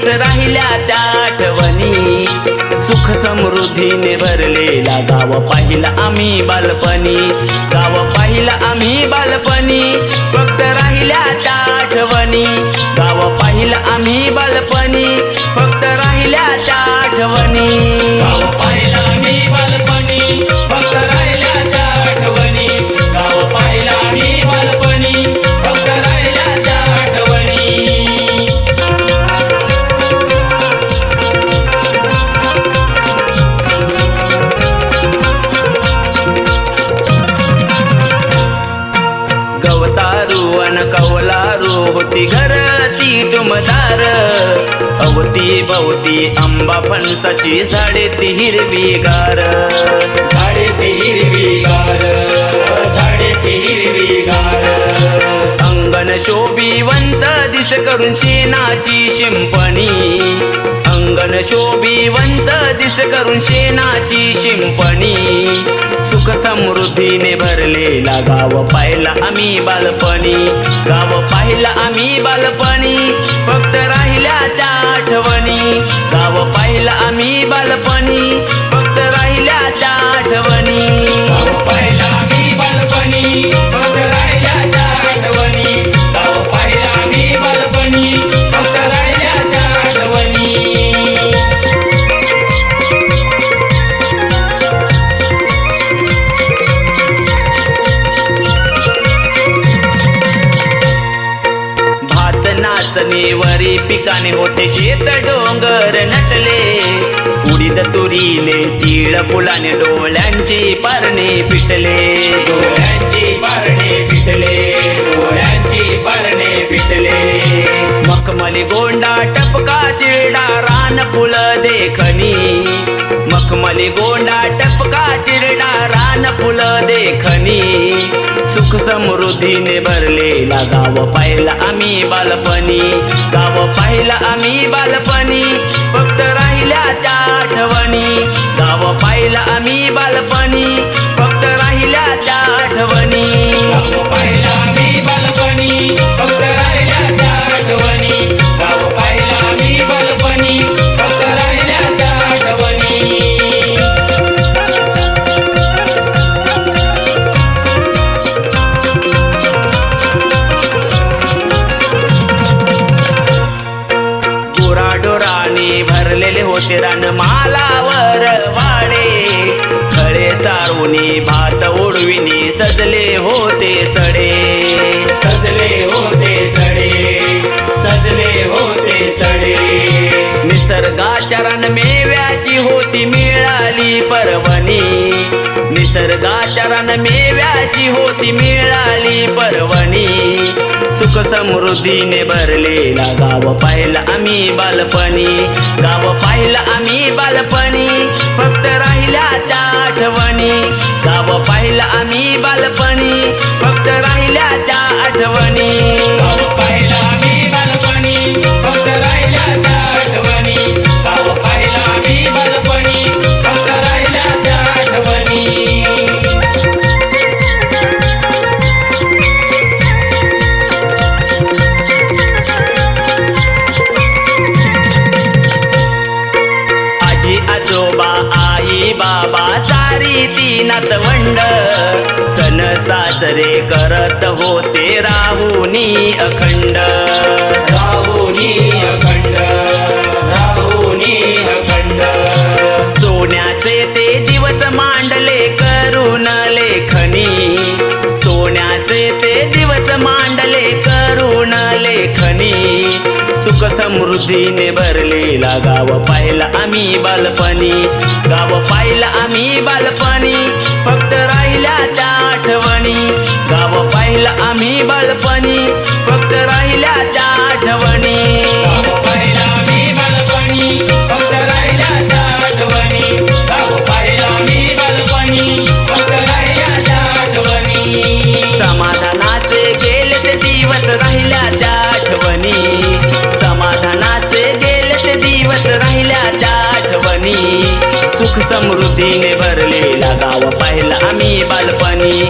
दिवस राहिल्या त्या आठवणी, सुख समृद्धीने भरलेला गाव पाहिला आम्ही बालपणी, गाव पाहिला आम्ही बालपणी, फक्त राहिल्या त्या आठवणी, गाव पाहिला आम्ही बालपणी, फक्त राहिल्या त्या आठवणी, गाव पाहिला आम्ही बालपणी, फक्त राहिल्या त्या आठवणी, गाव पाहिला आम्ही बालपणी, फक्त राहिल्या त्या आठवणी. गवतारू अन कवलारू होती घर ती टुमदार, अवती भवती आंबा फणसाची झाडे ती हिरवीगार, झाडे ती हिरवीगार, झाडे ती हिरवीगार. अंगण शोभिवंत दिस करून शेणाची शिंपणी, अंगण शोभिवंत दिस करून शेणाची शिंपणी, सुख समृद्धीने भरलेला गाव पाहिला आम्ही बालपणी, गाव पाहिला आम्ही बालपणी, फक्त राहिल्या त्या आठवणी, गाव पाहिला आम्ही बालपणी, फक्त राहिल्या त्या आठवणी, गाव पाहिला आम्ही बालपणी, फक्त राहिल्या त्या आठवणी, गाव पाहिला आम्ही बालपणी, फक्त राहिल्या त्या आठवणी. नाचणीवरी पिकाने होते शेत डोंगर नटले, उडीद तुरीले तीळ फुलाने डोळ्यांची पारणे फिटले, डोळ्यांची पारणे फिटले, डोळ्यांची पारणे फिटले. मखमली गोंडा टपका चिरडा रान फुल देखणी, मखमली गोंडा टपका चिरडा रान फुल देखणी, सुख समृद्धीने भरलेला गाव पाहिला आम्ही बालपणी, गाव पाहिला आम्ही बालपणी, फक्त राहिल्या त्या आठवणी, गाव पाहिला आम्ही बालपणी, फक्त राहिल्या त्या आठवणी, गाव पाहिला आम्ही बालपणी, फक्त राहिल्या त्या आठवणी, गाव पाहिला आम्ही बालपणी, फक्त राहिल्या त्या आठवणी. डोराने भरलेले होते रान मालावर वाडे, खळे सारुनी भात ओढविनी सजले होते सडे, सजले होते सडे, सजले होते सडे. निसर्गाच्या रान मेव्याची होती मिळाली पर्वणी, निसर्गाच्या रान मेव्याची होती मिळाली पर्वणी, सुख समृद्धीने भरलेला गाव पाहिला आम्ही बालपणी, गाव पाहिला आम्ही बालपणी, फक्त राहिल्या त्या आठवणी, गाव पाहिला आम्ही बालपणी, फक्त राहिल्या त्या आठवणी, गाव पाहिला आम्ही बालपणी, फक्त राहिल्या त्या आठवणी, गाव पाहिला आम्ही बालपणी, फक्त राहिल्या त्या आठवणी. आजोबा आई बाबा सारी ती नातवंड, सण साजरे करत होते राहुनी अखंड, राहुनी अखंड, राहुनी अखंड. सोन्याचे ते दिवस मांडले करून लेखनी, सोन्याचे ते दिवस मांडले करून लेखनी, सुख समृद्धीने भरलेला गाव पाहिला आम्ही बालपणी, गाव पाहिला आम्ही बालपणी, फक्त राहिल्या त्या आठवणी, गाव पाहिला आम्ही बालपणी, फक्त राहिल्या त्या आठवणी, गाव पाहिला आम्ही बालपणी, फक्त राहिल्या त्या आठवणी, गाव पाहिला आम्ही बालपणी, फक्त राहिल्या त्या आठवणी. समाधानाचे गेले ते दिवस राहिल्या त्या आठवणी, समाधानाचे गेले ते दिवस राहिल्या त्या आठवणी, सुख समृद्धीने भरलेला गाव पाहिला आम्ही बालपणी,